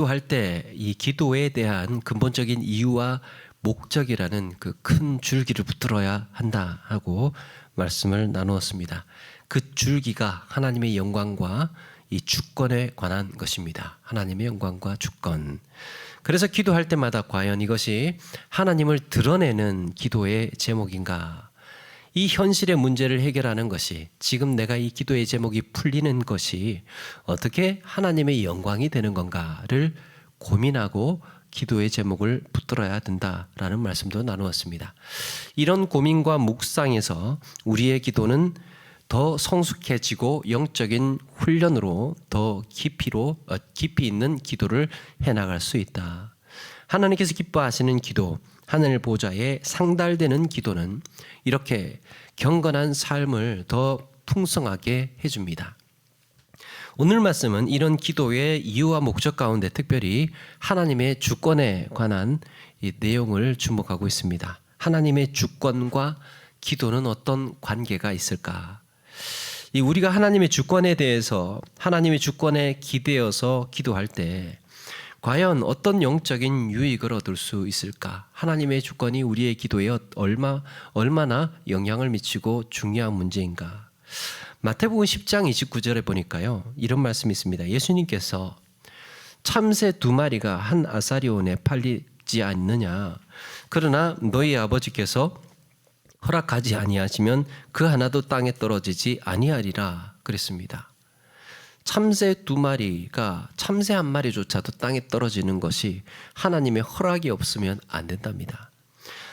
기도할 때 이 기도에 대한 근본적인 이유와 목적이라는 그 큰 줄기를 붙들어야 한다 하고 말씀을 나누었습니다. 그 줄기가 하나님의 영광과 이 주권에 관한 것입니다. 하나님의 영광과 주권. 그래서 기도할 때마다 과연 이것이 하나님을 드러내는 기도의 제목인가? 이 현실의 문제를 해결하는 것이, 지금 내가 이 기도의 제목이 풀리는 것이 어떻게 하나님의 영광이 되는 건가를 고민하고 기도의 제목을 붙들어야 된다라는 말씀도 나누었습니다. 이런 고민과 묵상에서 우리의 기도는 더 성숙해지고 영적인 훈련으로 더 깊이 있는 기도를 해나갈 수 있다. 하나님께서 기뻐하시는 기도, 하늘 보좌에 상달되는 기도는 이렇게 경건한 삶을 더 풍성하게 해줍니다. 오늘 말씀은 이런 기도의 이유와 목적 가운데 특별히 하나님의 주권에 관한 이 내용을 주목하고 있습니다. 하나님의 주권과 기도는 어떤 관계가 있을까? 우리가 하나님의 주권에 대해서, 하나님의 주권에 기대어서 기도할 때 과연 어떤 영적인 유익을 얻을 수 있을까? 하나님의 주권이 우리의 기도에 얼마나 영향을 미치고 중요한 문제인가? 마태복음 10장 29절에 보니까요, 이런 말씀이 있습니다. 예수님께서 참새 2마리가 한 아사리온에 팔리지 않느냐? 그러나 너희 아버지께서 허락하지 아니하시면 그 하나도 땅에 떨어지지 아니하리라 그랬습니다. 참새 2마리가, 참새 1마리조차도 땅에 떨어지는 것이 하나님의 허락이 없으면 안 된답니다.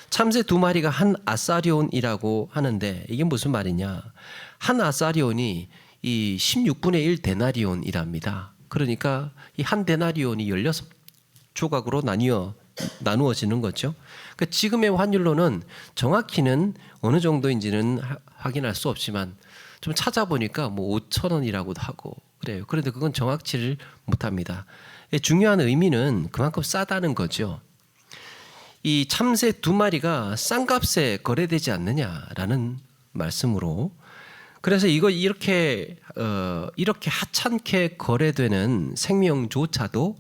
참새 2마리가 한 아사리온이라고 하는데 이게 무슨 말이냐? 한 아사리온이 이 16분의 1 데나리온이랍니다. 그러니까 이 한 데나리온이 16조각으로 나누어지는 거죠. 그러니까 지금의 환율로는 정확히는 어느 정도인지는 확인할 수 없지만 좀 찾아보니까 뭐 5,000원이라고도 하고 그래요. 그런데 그건 정확치를 못합니다. 중요한 의미는 그만큼 싸다는 거죠. 이 참새 2마리가 싼 값에 거래되지 않느냐라는 말씀으로, 그래서 이거 이렇게 하찮게 거래되는 생명조차도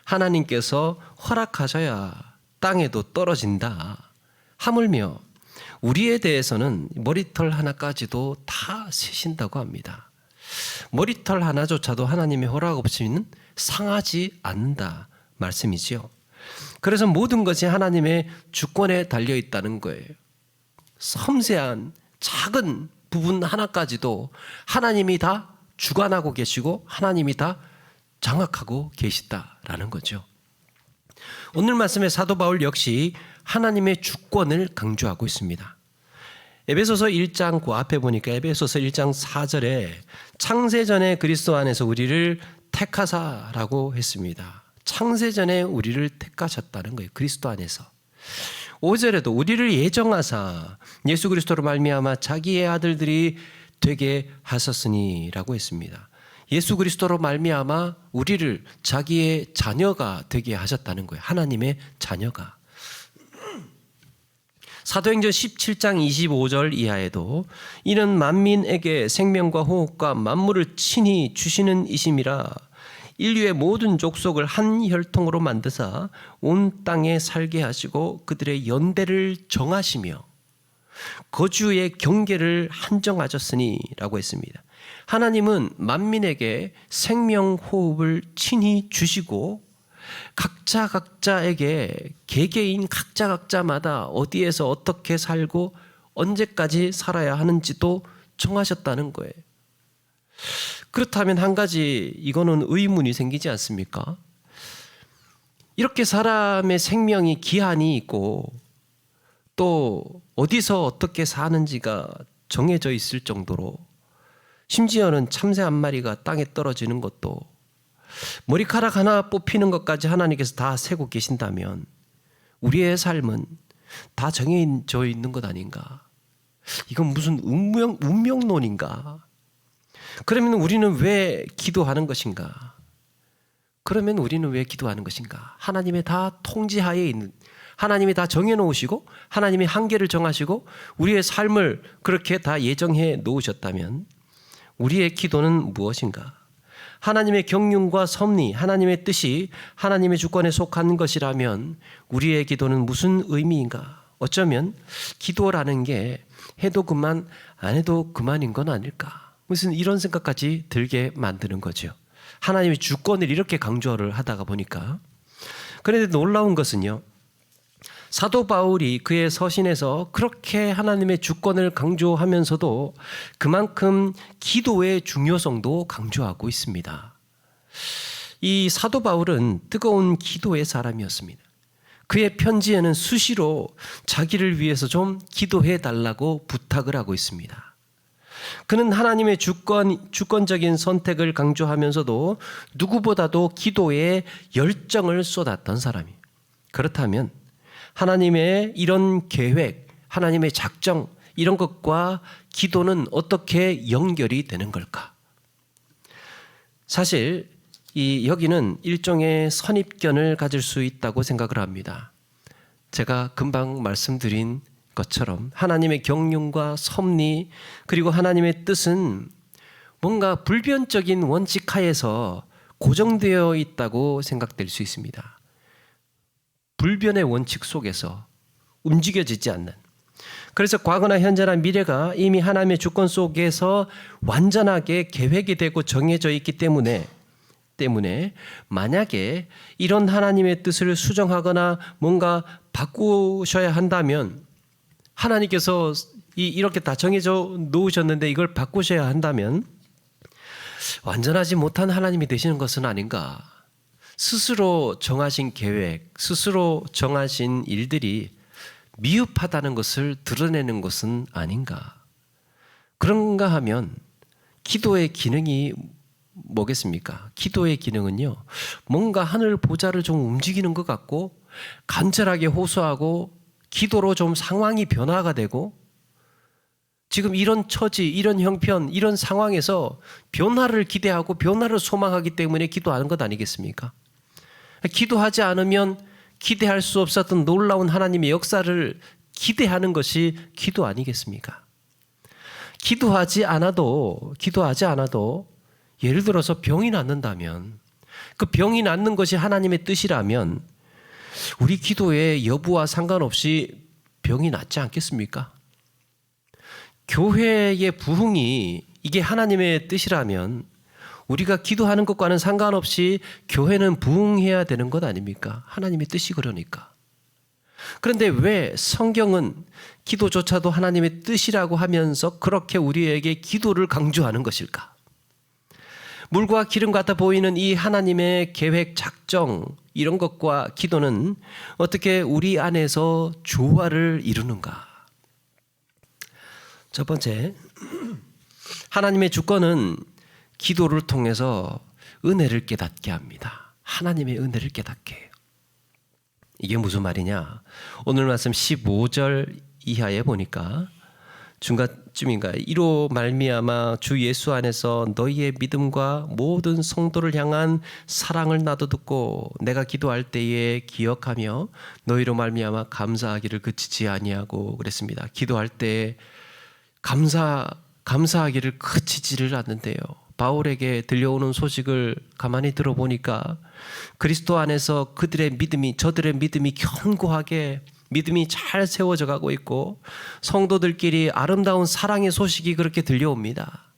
하나님께서 허락하셔야 땅에도 떨어진다. 하물며 우리에 대해서는 머리털 하나까지도 다 세신다고 합니다. 머리털 하나조차도 하나님의 허락 없이는 상하지 않는다 말씀이지요. 그래서 모든 것이 하나님의 주권에 달려 있다는 거예요. 섬세한 작은 부분 하나까지도 하나님이 다 주관하고 계시고 하나님이 다 장악하고 계시다라는 거죠. 오늘 말씀의 사도 바울 역시 하나님의 주권을 강조하고 있습니다. 에베소서 1장 그 앞에 보니까 에베소서 1장 4절에 창세전에 그리스도 안에서 우리를 택하사라고 했습니다. 창세전에 우리를 택하셨다는 거예요. 그리스도 안에서. 5절에도 우리를 예정하사 예수 그리스도로 말미암아 자기의 아들들이 되게 하셨으니라고 했습니다. 예수 그리스도로 말미암아 우리를 자기의 자녀가 되게 하셨다는 거예요. 하나님의 자녀가. 사도행전 17장 25절 이하에도 이는 만민에게 생명과 호흡과 만물을 친히 주시는 이심이라 인류의 모든 족속을 한 혈통으로 만드사 온 땅에 살게 하시고 그들의 연대를 정하시며 거주의 경계를 한정하셨으니 라고 했습니다. 하나님은 만민에게 생명 호흡을 친히 주시고 각자에게 개개인 각자마다 어디에서 어떻게 살고 언제까지 살아야 하는지도 정하셨다는 거예요. 그렇다면 한 가지 이거는 의문이 생기지 않습니까? 이렇게 사람의 생명이 기한이 있고 또 어디서 어떻게 사는지가 정해져 있을 정도로, 심지어는 참새 1마리가 땅에 떨어지는 것도 머리카락 하나 뽑히는 것까지 하나님께서 다 세고 계신다면 우리의 삶은 다 정해져 있는 것 아닌가? 이건 무슨 운명론인가? 그러면 우리는 왜 기도하는 것인가? 하나님의 다 통제하에 있는, 하나님이 다 정해놓으시고 하나님이 한계를 정하시고 우리의 삶을 그렇게 다 예정해 놓으셨다면 우리의 기도는 무엇인가? 하나님의 경륜과 섭리, 하나님의 뜻이 하나님의 주권에 속한 것이라면 우리의 기도는 무슨 의미인가? 어쩌면 기도라는 게 해도 그만 안 해도 그만인 건 아닐까? 무슨 이런 생각까지 들게 만드는 거죠. 하나님의 주권을 이렇게 강조를 하다가 보니까. 그런데 놀라운 것은요, 사도 바울이 그의 서신에서 그렇게 하나님의 주권을 강조하면서도 그만큼 기도의 중요성도 강조하고 있습니다. 이 사도 바울은 뜨거운 기도의 사람이었습니다. 그의 편지에는 수시로 자기를 위해서 좀 기도해 달라고 부탁을 하고 있습니다. 그는 하나님의 주권적인 선택을 강조하면서도 누구보다도 기도에 열정을 쏟았던 사람이에요. 그렇다면 하나님의 이런 계획, 하나님의 작정, 이런 것과 기도는 어떻게 연결이 되는 걸까? 사실 여기는 일종의 선입견을 가질 수 있다고 생각을 합니다. 제가 금방 말씀드린 것처럼 하나님의 경륜과 섭리, 그리고 하나님의 뜻은 뭔가 불변적인 원칙 하에서 고정되어 있다고 생각될 수 있습니다. 불변의 원칙 속에서 움직여지지 않는, 그래서 과거나 현재나 미래가 이미 하나님의 주권 속에서 완전하게 계획이 되고 정해져 있기 때문에 만약에 이런 하나님의 뜻을 수정하거나 뭔가 바꾸셔야 한다면, 하나님께서 이렇게 다 정해져 놓으셨는데 이걸 바꾸셔야 한다면 완전하지 못한 하나님이 되시는 것은 아닌가? 스스로 정하신 계획, 스스로 정하신 일들이 미흡하다는 것을 드러내는 것은 아닌가? 그런가 하면 기도의 기능이 뭐겠습니까? 기도의 기능은요, 뭔가 하늘 보좌를 좀 움직이는 것 같고 간절하게 호소하고 기도로 좀 상황이 변화가 되고, 지금 이런 처지, 이런 형편, 이런 상황에서 변화를 기대하고 변화를 소망하기 때문에 기도하는 것 아니겠습니까? 기도하지 않으면 기대할 수 없었던 놀라운 하나님의 역사를 기대하는 것이 기도 아니겠습니까? 기도하지 않아도 예를 들어서 병이 낫는다면, 그 병이 낫는 것이 하나님의 뜻이라면 우리 기도의 여부와 상관없이 병이 낫지 않겠습니까? 교회의 부흥이 이게 하나님의 뜻이라면 우리가 기도하는 것과는 상관없이 교회는 부흥해야 되는 것 아닙니까? 하나님의 뜻이 그러니까. 그런데 왜 성경은 기도조차도 하나님의 뜻이라고 하면서 그렇게 우리에게 기도를 강조하는 것일까? 물과 기름 같아 보이는 이 하나님의 계획, 작정, 이런 것과 기도는 어떻게 우리 안에서 조화를 이루는가? 첫 번째, 하나님의 주권은 기도를 통해서 은혜를 깨닫게 합니다. 하나님의 은혜를 깨닫게 해요. 이게 무슨 말이냐? 오늘 말씀 15절 이하에 보니까 중간쯤인가, 이로 말미암아 주 예수 안에서 너희의 믿음과 모든 성도를 향한 사랑을 나도 듣고 내가 기도할 때에 기억하며 너희로 말미암아 감사하기를 그치지 아니하고 그랬습니다. 기도할 때 감사하기를 그치지를 않는데요. 바울에게 들려오는 소식을 가만히 들어보니까 그리스도 안에서 저들의 믿음이 견고하게 믿음이 잘 세워져 가고 있고 성도들끼리 아름다운 사랑의 소식이 그렇게 들려옵니다.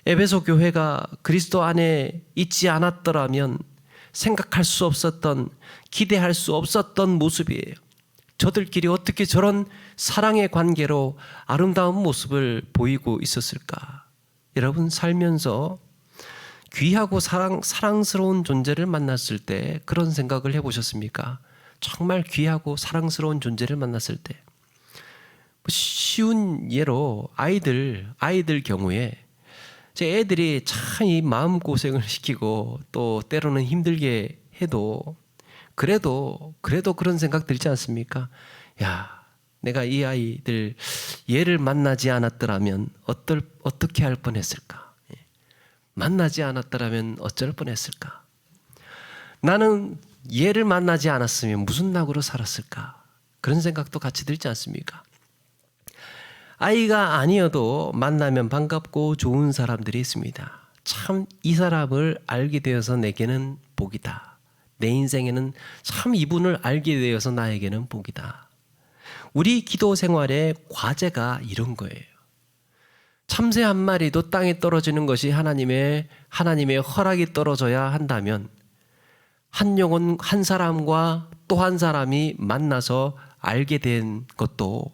에베소 교회가 그리스도 안에 있지 않았더라면 생각할 수 없었던, 기대할 수 없었던 모습이에요. 저들끼리 어떻게 저런 사랑의 관계로 아름다운 모습을 보이고 있었을까? 여러분, 살면서 귀하고 사랑스러운 존재를 만났을 때 그런 생각을 해보셨습니까? 정말 귀하고 사랑스러운 존재를 만났을 때, 쉬운 예로 아이들 경우에 제 애들이 참 이 마음고생을 시키고 또 때로는 힘들게 해도 그래도 그런 생각 들지 않습니까? 야, 내가 이 아이들 얘를 만나지 않았더라면 어떻게 할 뻔했을까? 만나지 않았더라면 어쩔 뻔했을까? 나는 얘를 만나지 않았으면 무슨 낙으로 살았을까? 그런 생각도 같이 들지 않습니까? 아이가 아니어도 만나면 반갑고 좋은 사람들이 있습니다. 참 이 사람을 알게 되어서 내게는 복이다. 내 인생에는 참 이분을 알게 되어서 나에게는 복이다. 우리 기도 생활의 과제가 이런 거예요. 참새 한 마리도 땅에 떨어지는 것이 하나님의 허락이 떨어져야 한다면 한 영혼 한 사람과 또 한 사람이 만나서 알게 된 것도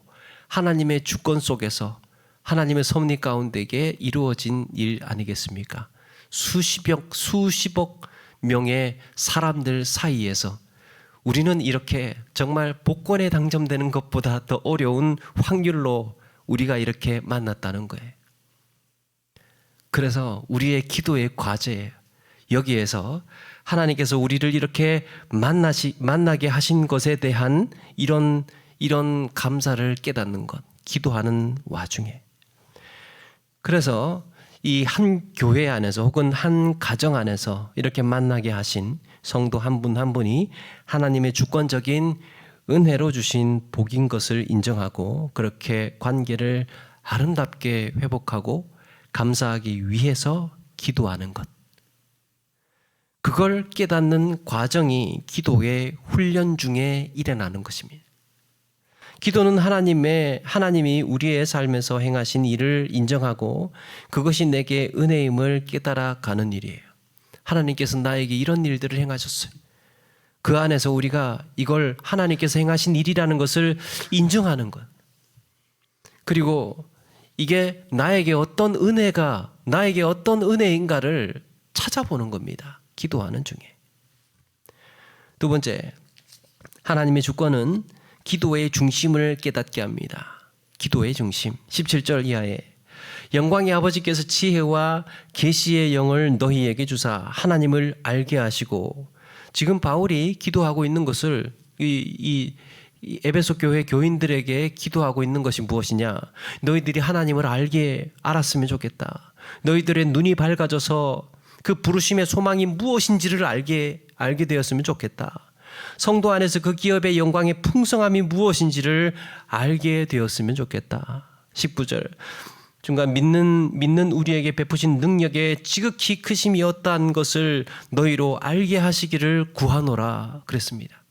하나님의 주권 속에서 하나님의 섭리 가운데에 이루어진 일 아니겠습니까? 수십억 명의 사람들 사이에서 우리는 이렇게 정말 복권에 당첨되는 것보다 더 어려운 확률로 우리가 이렇게 만났다는 거예요. 그래서 우리의 기도의 과제예요. 여기에서 하나님께서 우리를 이렇게 만나게 하신 것에 대한 이런 감사를 깨닫는 것, 기도하는 와중에. 그래서 이 한 교회 안에서 혹은 한 가정 안에서 이렇게 만나게 하신 성도 한 분 한 분이 하나님의 주권적인 은혜로 주신 복인 것을 인정하고 그렇게 관계를 아름답게 회복하고 감사하기 위해서 기도하는 것. 그걸 깨닫는 과정이 기도의 훈련 중에 일어나는 것입니다. 기도는 하나님이 우리의 삶에서 행하신 일을 인정하고 그것이 내게 은혜임을 깨달아 가는 일이에요. 하나님께서 나에게 이런 일들을 행하셨어요. 그 안에서 우리가 이걸 하나님께서 행하신 일이라는 것을 인정하는 것. 그리고 이게 나에게 어떤 은혜인가를 찾아보는 겁니다. 기도하는 중에. 두 번째, 하나님의 주권은 기도의 중심을 깨닫게 합니다. 기도의 중심. 17절 이하에 영광의 아버지께서 지혜와 계시의 영을 너희에게 주사 하나님을 알게 하시고, 지금 바울이 기도하고 있는 것을 이 에베소 교회 교인들에게 기도하고 있는 것이 무엇이냐? 너희들이 하나님을 알았으면 좋겠다. 너희들의 눈이 밝아져서 그 부르심의 소망이 무엇인지를 알게 되었으면 좋겠다. 성도 안에서 그 기업의 영광의 풍성함이 무엇인지를 알게 되었으면 좋겠다. 19절 중간 믿는 우리에게 베푸신 능력의 지극히 크심이었다는 것을 너희로 알게 하시기를 구하노라 그랬습니다.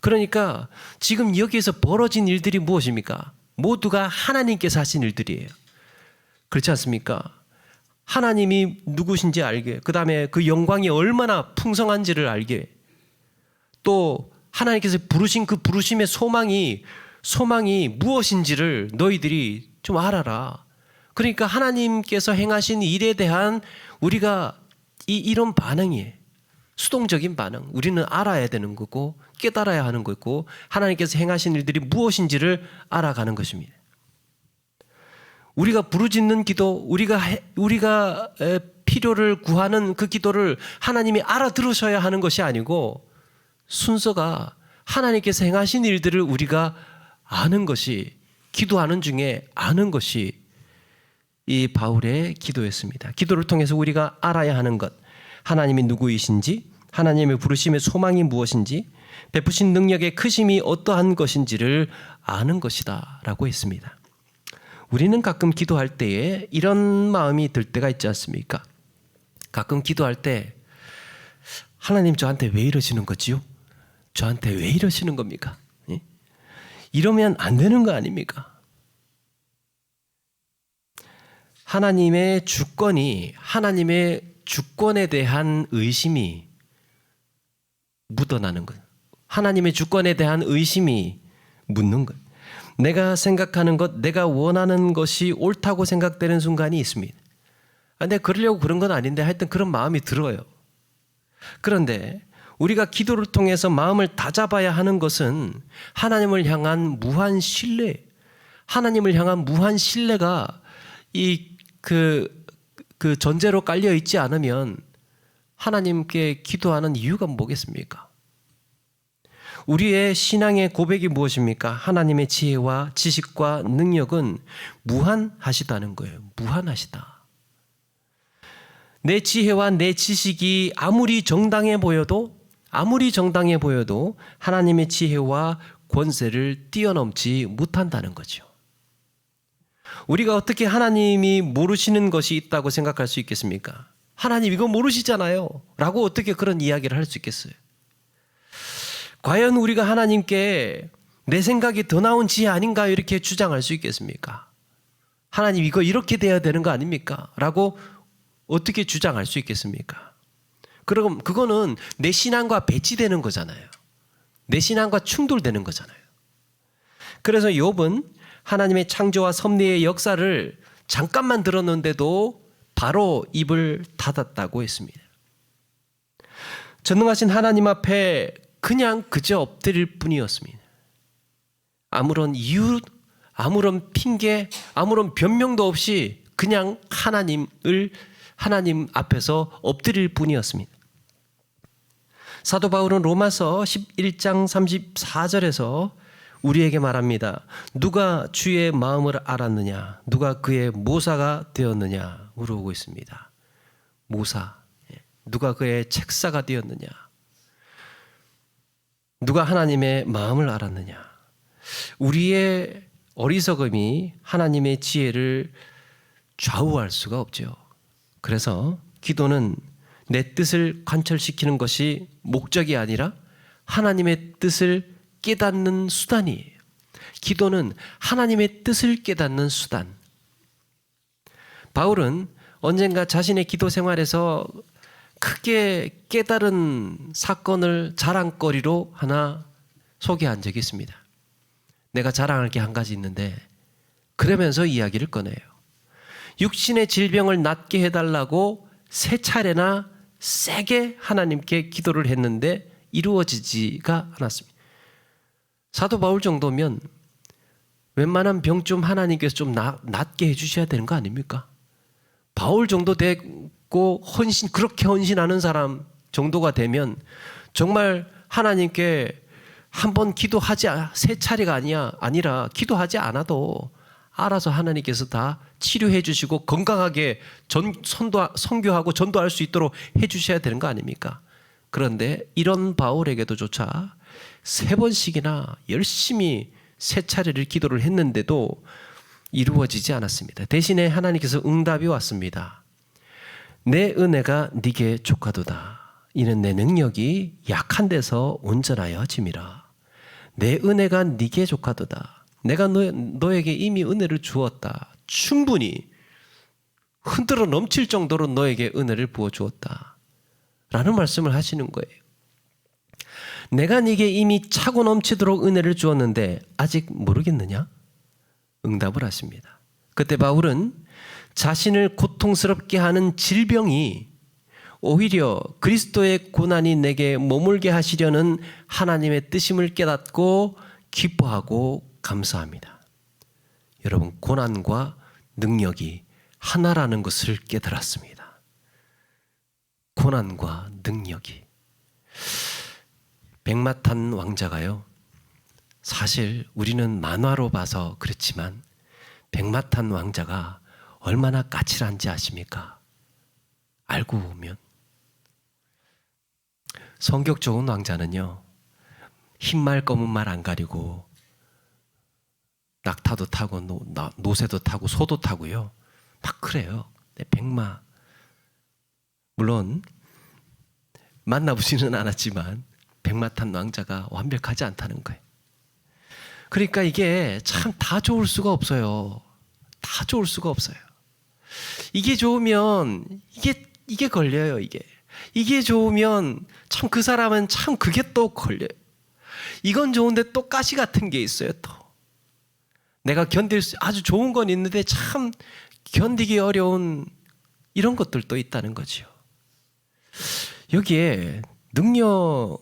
그러니까 지금 여기에서 벌어진 일들이 무엇입니까? 모두가 하나님께서 하신 일들이에요. 그렇지 않습니까? 하나님이 누구신지 알게, 그 다음에 그 영광이 얼마나 풍성한지를 알게, 또 하나님께서 부르신 그 부르심의 소망이 무엇인지를 너희들이 좀 알아라. 그러니까 하나님께서 행하신 일에 대한 우리가 이런 반응이에요. 수동적인 반응. 우리는 알아야 되는 거고 깨달아야 하는 거고 하나님께서 행하신 일들이 무엇인지를 알아가는 것입니다. 우리가 부르짖는 기도, 우리가 필요를 구하는 그 기도를 하나님이 알아들으셔야 하는 것이 아니고 순서가 하나님께서 행하신 일들을 우리가 아는 것이, 기도하는 중에 아는 것이 이 바울의 기도였습니다. 기도를 통해서 우리가 알아야 하는 것, 하나님이 누구이신지, 하나님의 부르심의 소망이 무엇인지, 베푸신 능력의 크심이 어떠한 것인지를 아는 것이다 라고 했습니다. 우리는 가끔 기도할 때에 이런 마음이 들 때가 있지 않습니까? 가끔 기도할 때 하나님 저한테 왜 이러시는 거지요? 저한테 왜 이러시는 겁니까? 이러면 안 되는 거 아닙니까? 하나님의 주권에 대한 의심이 묻어나는 거예요. 하나님의 주권에 대한 의심이 묻는 거예요. 내가 생각하는 것, 내가 원하는 것이 옳다고 생각되는 순간이 있습니다. 근데 그러려고 그런 건 아닌데 하여튼 그런 마음이 들어요. 그런데 우리가 기도를 통해서 마음을 다잡아야 하는 것은 하나님을 향한 무한 신뢰, 하나님을 향한 무한 신뢰가 그 전제로 깔려 있지 않으면 하나님께 기도하는 이유가 뭐겠습니까? 우리의 신앙의 고백이 무엇입니까? 하나님의 지혜와 지식과 능력은 무한하시다는 거예요. 무한하시다. 내 지혜와 내 지식이 아무리 정당해 보여도 하나님의 지혜와 권세를 뛰어넘지 못한다는 거죠. 우리가 어떻게 하나님이 모르시는 것이 있다고 생각할 수 있겠습니까? 하나님 이거 모르시잖아요 라고 어떻게 그런 이야기를 할 수 있겠어요? 과연 우리가 하나님께 내 생각이 더 나은 지혜 아닌가 이렇게 주장할 수 있겠습니까? 하나님 이거 이렇게 돼야 되는 거 아닙니까? 라고 어떻게 주장할 수 있겠습니까? 그럼 그거는 내 신앙과 배치되는 거잖아요. 내 신앙과 충돌되는 거잖아요. 그래서 욥은 하나님의 창조와 섭리의 역사를 잠깐만 들었는데도 바로 입을 닫았다고 했습니다. 전능하신 하나님 앞에 그냥 그저 엎드릴 뿐이었습니다. 아무런 이유, 아무런 핑계, 아무런 변명도 없이 그냥 하나님 앞에서 엎드릴 뿐이었습니다. 사도 바울은 로마서 11장 34절에서 우리에게 말합니다. 누가 주의 마음을 알았느냐? 누가 그의 모사가 되었느냐? 물어보고 있습니다. 모사. 누가 그의 책사가 되었느냐? 누가 하나님의 마음을 알았느냐? 우리의 어리석음이 하나님의 지혜를 좌우할 수가 없죠. 그래서 기도는 내 뜻을 관철시키는 것이 목적이 아니라 하나님의 뜻을 깨닫는 수단이에요. 기도는 하나님의 뜻을 깨닫는 수단. 바울은 언젠가 자신의 기도 생활에서 크게 깨달은 사건을 자랑거리로 하나 소개한 적이 있습니다. 내가 자랑할 게 한 가지 있는데 그러면서 이야기를 꺼내요. 육신의 질병을 낫게 해달라고 3차례나 세게 하나님께 기도를 했는데 이루어지지가 않았습니다. 사도 바울 정도면 웬만한 병 좀 하나님께서 좀 낫게 해주셔야 되는 거 아닙니까? 바울 정도 되고 그렇게 헌신하는 사람 정도가 되면 정말 하나님께 한번 기도하지 3차례가 아니라 기도하지 않아도 알아서 하나님께서 다 치료해 주시고 건강하게 선교하고 전도할 수 있도록 해 주셔야 되는 거 아닙니까? 그런데 이런 바울에게도 조차 3번씩이나 열심히 3차례를 기도를 했는데도 이루어지지 않았습니다. 대신에 하나님께서 응답이 왔습니다. 내 은혜가 네게 족하도다. 이는 내 능력이 약한 데서 온전하여 짐이라. 내 은혜가 네게 족하도다. 내가 너에게 이미 은혜를 주었다. 충분히 흔들어 넘칠 정도로 너에게 은혜를 부어주었다. 라는 말씀을 하시는 거예요. 내가 네게 이미 차고 넘치도록 은혜를 주었는데 아직 모르겠느냐? 응답을 하십니다. 그때 바울은 자신을 고통스럽게 하는 질병이 오히려 그리스도의 고난이 내게 머물게 하시려는 하나님의 뜻임을 깨닫고 기뻐하고 감사합니다. 여러분, 고난과 능력이 하나라는 것을 깨달았습니다. 고난과 능력이. 백마탄 왕자가요, 사실 우리는 만화로 봐서 그렇지만 백마탄 왕자가 얼마나 까칠한지 아십니까? 알고 보면 성격 좋은 왕자는요, 흰말 검은 말 안 가리고 낙타도 타고 노새도 타고 소도 타고요, 막 그래요. 백마. 물론 만나보지는 않았지만 백마탄 왕자가 완벽하지 않다는 거예요. 그러니까 이게 참 다 좋을 수가 없어요. 다 좋을 수가 없어요. 이게 좋으면 이게 걸려요. 이게 좋으면 참 그 사람은 참 그게 또 걸려요. 이건 좋은데 또 가시 같은 게 있어요. 또 내가 견딜 수 아주 좋은 건 있는데 참 견디기 어려운 이런 것들도 있다는 거죠. 여기에 능력은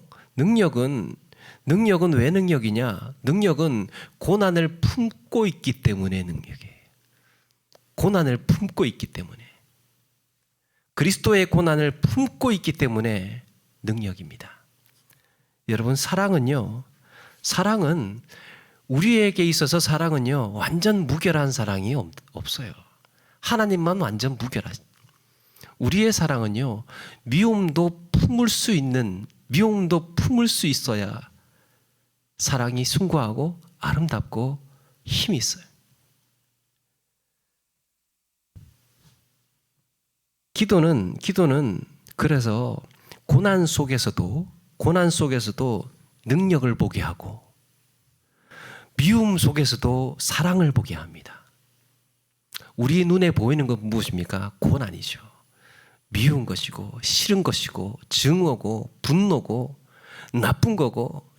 왜 능력이냐? 능력은 고난을 품고 있기 때문에 능력이에요. 고난을 품고 있기 때문에. 그리스도의 고난을 품고 있기 때문에 능력입니다. 여러분, 사랑은 우리에게 있어서 사랑은요, 완전 무결한 사랑이 없어요. 하나님만 완전 무결하죠. 우리의 사랑은요, 미움도 품을 수 있어야 사랑이 숭고하고 아름답고 힘이 있어요. 기도는 그래서 고난 속에서도 능력을 보게 하고 미움 속에서도 사랑을 보게 합니다. 우리 눈에 보이는 건 무엇입니까? 고난이죠. 미운 것이고 싫은 것이고 증오고 분노고 나쁜 거고,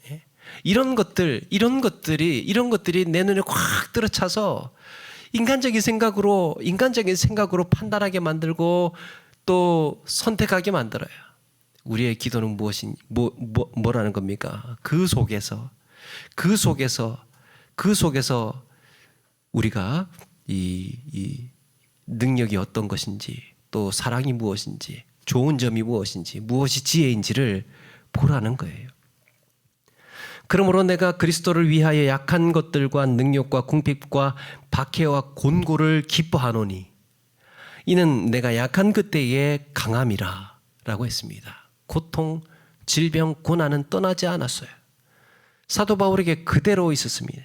이런 것들이 내 눈에 확 들어차서 인간적인 생각으로 판단하게 만들고 또 선택하게 만들어요. 우리의 기도는 뭐라는 겁니까? 그 속에서 우리가 이 능력이 어떤 것인지, 또 사랑이 무엇인지, 좋은 점이 무엇인지, 무엇이 지혜인지를 보라는 거예요. 그러므로 내가 그리스도를 위하여 약한 것들과 능력과 궁핍과 박해와 곤고를 기뻐하노니 이는 내가 약한 그때의 강함이라 라고 했습니다. 고통, 질병, 고난은 떠나지 않았어요. 사도 바울에게 그대로 있었습니다.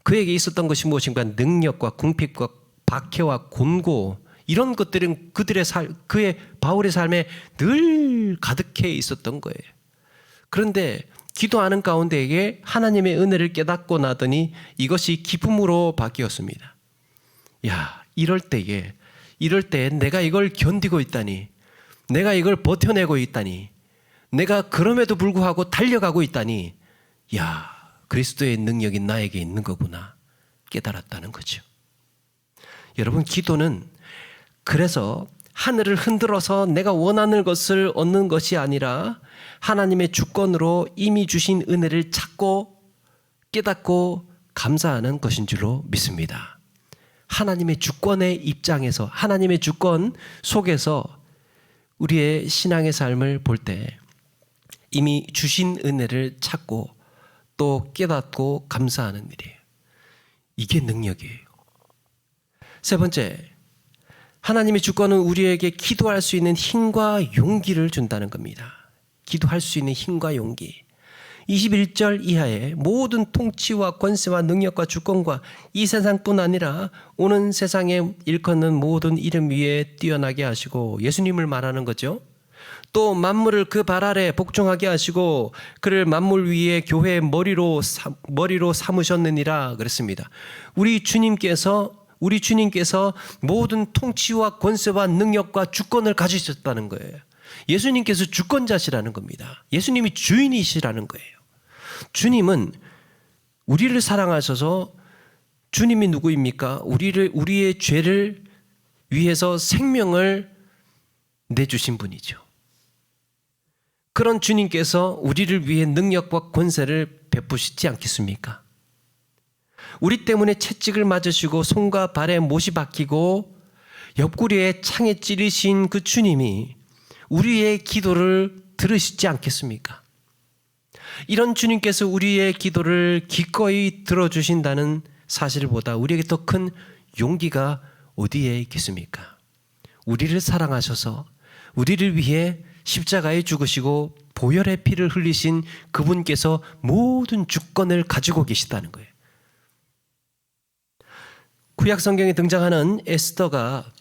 그에게 있었던 것이 무엇인가? 능력과 궁핍과 박해와 곤고, 이런 것들은 바울의 삶에 늘 가득해 있었던 거예요. 그런데 기도하는 가운데에 하나님의 은혜를 깨닫고 나더니 이것이 기쁨으로 바뀌었습니다. 이럴 때에 내가 이걸 견디고 있다니, 내가 이걸 버텨내고 있다니, 내가 그럼에도 불구하고 달려가고 있다니, 그리스도의 능력이 나에게 있는 거구나 깨달았다는 거죠. 여러분, 기도는 그래서 하늘을 흔들어서 내가 원하는 것을 얻는 것이 아니라 하나님의 주권으로 이미 주신 은혜를 찾고 깨닫고 감사하는 것인 줄로 믿습니다. 하나님의 주권의 입장에서, 하나님의 주권 속에서 우리의 신앙의 삶을 볼 때 이미 주신 은혜를 찾고 또 깨닫고 감사하는 일이에요. 이게 능력이에요. 세 번째, 하나님의 주권은 우리에게 기도할 수 있는 힘과 용기를 준다는 겁니다. 기도할 수 있는 힘과 용기. 21절 이하에 모든 통치와 권세와 능력과 주권과 이 세상뿐 아니라 오는 세상에 일컫는 모든 이름 위에 뛰어나게 하시고, 예수님을 말하는 거죠. 또 만물을 그 발 아래 복종하게 하시고 그를 만물 위에 교회의 머리로 삼으셨느니라 그랬습니다. 우리 주님께서 모든 통치와 권세와 능력과 주권을 가지셨다는 거예요. 예수님께서 주권자시라는 겁니다. 예수님이 주인이시라는 거예요. 주님은 우리를 사랑하셔서, 주님이 누구입니까? 우리의 죄를 위해서 생명을 내주신 분이죠. 그런 주님께서 우리를 위해 능력과 권세를 베푸시지 않겠습니까? 우리 때문에 채찍을 맞으시고 손과 발에 못이 박히고 옆구리에 창에 찌르신 그 주님이 우리의 기도를 들으시지 않겠습니까? 이런 주님께서 우리의 기도를 기꺼이 들어주신다는 사실보다 우리에게 더 큰 용기가 어디에 있겠습니까? 우리를 사랑하셔서 우리를 위해 십자가에 죽으시고 보혈의 피를 흘리신 그분께서 모든 주권을 가지고 계시다는 거예요. 구약 성경에 등장하는 에스더가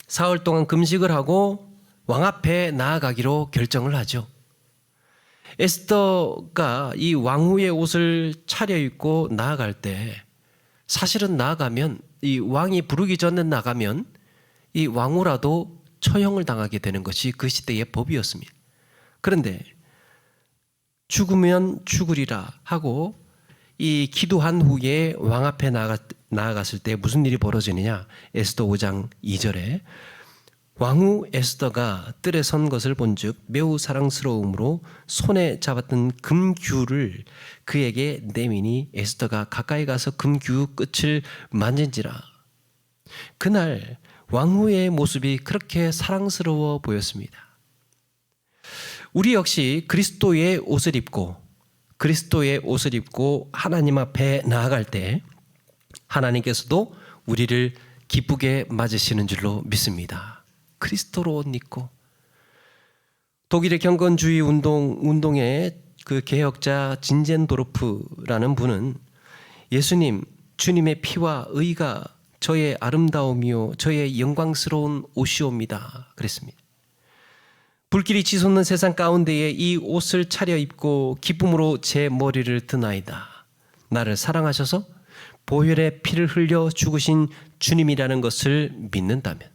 사흘 동안 금식을 하고 왕 앞에 나아가기로 결정을 하죠. 에스더가 이 왕후의 옷을 차려입고 나아갈 때, 사실은 나아가면, 이 왕이 부르기 전에 나가면 이 왕후라도 처형을 당하게 되는 것이 그 시대의 법이었습니다. 그런데 죽으면 죽으리라 하고 이 기도한 후에 왕 앞에 나아갔을 때 무슨 일이 벌어지느냐? 에스더 5장 2절에 왕후 에스더가 뜰에 선 것을 본즉 매우 사랑스러움으로 손에 잡았던 금규를 그에게 내미니 에스더가 가까이 가서 금규 끝을 만진지라. 그날 왕후의 모습이 그렇게 사랑스러워 보였습니다. 우리 역시 그리스도의 옷을 입고 하나님 앞에 나아갈 때 하나님께서도 우리를 기쁘게 맞으시는 줄로 믿습니다. 그리스도로 옷 입고. 독일의 경건주의 운동의 그 개혁자 진젠도르프라는 분은 주님의 피와 의가 저의 아름다움이요 저의 영광스러운 옷이옵니다. 그랬습니다. 불길이 치솟는 세상 가운데에 이 옷을 차려입고 기쁨으로 제 머리를 드나이다. 나를 사랑하셔서 보혈의 피를 흘려 죽으신 주님이라는 것을 믿는다면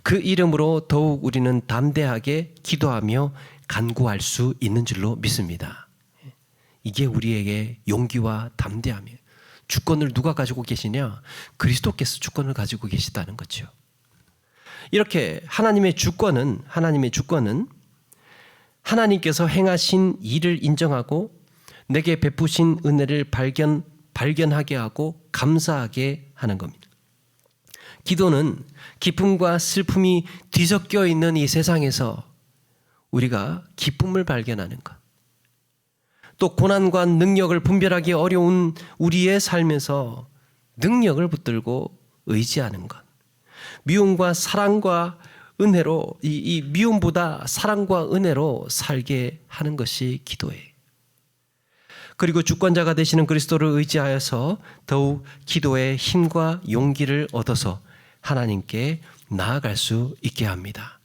그 이름으로 더욱 우리는 담대하게 기도하며 간구할 수 있는 줄로 믿습니다. 이게 우리에게 용기와 담대함이에요. 주권을 누가 가지고 계시냐? 그리스도께서 주권을 가지고 계시다는 거죠. 이렇게 하나님의 주권은 하나님께서 행하신 일을 인정하고 내게 베푸신 은혜를 발견하게 하고 감사하게 하는 겁니다. 기도는 기쁨과 슬픔이 뒤섞여 있는 이 세상에서 우리가 기쁨을 발견하는 것, 또 고난과 능력을 분별하기 어려운 우리의 삶에서 능력을 붙들고 의지하는 것, 미움과 사랑과 은혜로 이 미움보다 사랑과 은혜로 살게 하는 것이 기도예요. 그리고 주권자가 되시는 그리스도를 의지하여서 더욱 기도의 힘과 용기를 얻어서 하나님께 나아갈 수 있게 합니다.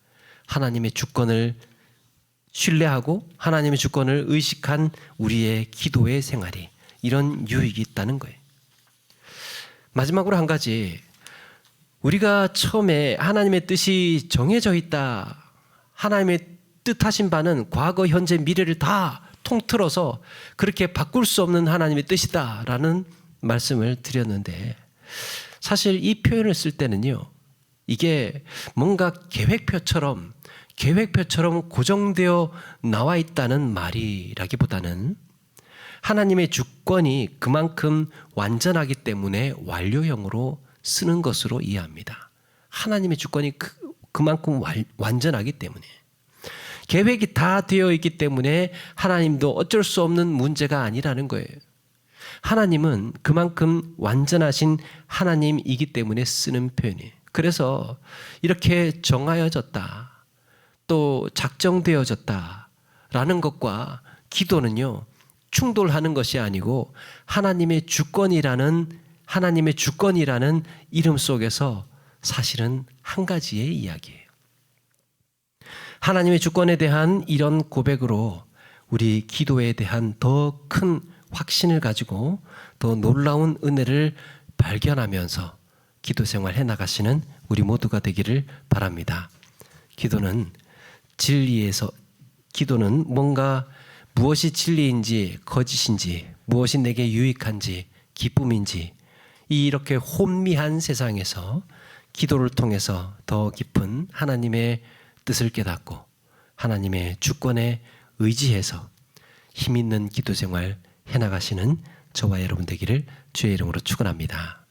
하나님의 주권을 신뢰하고 하나님의 주권을 의식한 우리의 기도의 생활이 이런 유익이 있다는 거예요. 마지막으로 한 가지, 우리가 처음에 하나님의 뜻이 정해져 있다, 하나님의 뜻하신 바는 과거, 현재, 미래를 다 통틀어서 그렇게 바꿀 수 없는 하나님의 뜻이다라는 말씀을 드렸는데, 사실 이 표현을 쓸 때는요, 이게 뭔가 계획표처럼 고정되어 나와 있다는 말이라기보다는 하나님의 주권이 그만큼 완전하기 때문에 완료형으로 쓰는 것으로 이해합니다. 하나님의 주권이 그만큼 완전하기 때문에, 계획이 다 되어 있기 때문에 하나님도 어쩔 수 없는 문제가 아니라는 거예요. 하나님은 그만큼 완전하신 하나님이기 때문에 쓰는 표현이에요. 그래서 이렇게 정하여졌다, 또 작정되어졌다라는 것과 기도는요, 충돌하는 것이 아니고 하나님의 주권이라는 이름 속에서 사실은 한 가지의 이야기예요. 하나님의 주권에 대한 이런 고백으로 우리 기도에 대한 더 큰 확신을 가지고 더 놀라운 은혜를 발견하면서 기도 생활 해나가시는 우리 모두가 되기를 바랍니다. 기도는 뭔가 무엇이 진리인지 거짓인지, 무엇이 내게 유익한지 기쁨인지, 이렇게 혼미한 세상에서 기도를 통해서 더 깊은 하나님의 뜻을 깨닫고 하나님의 주권에 의지해서 힘있는 기도 생활 해나가시는 저와 여러분 되기를 주의 이름으로 축원합니다.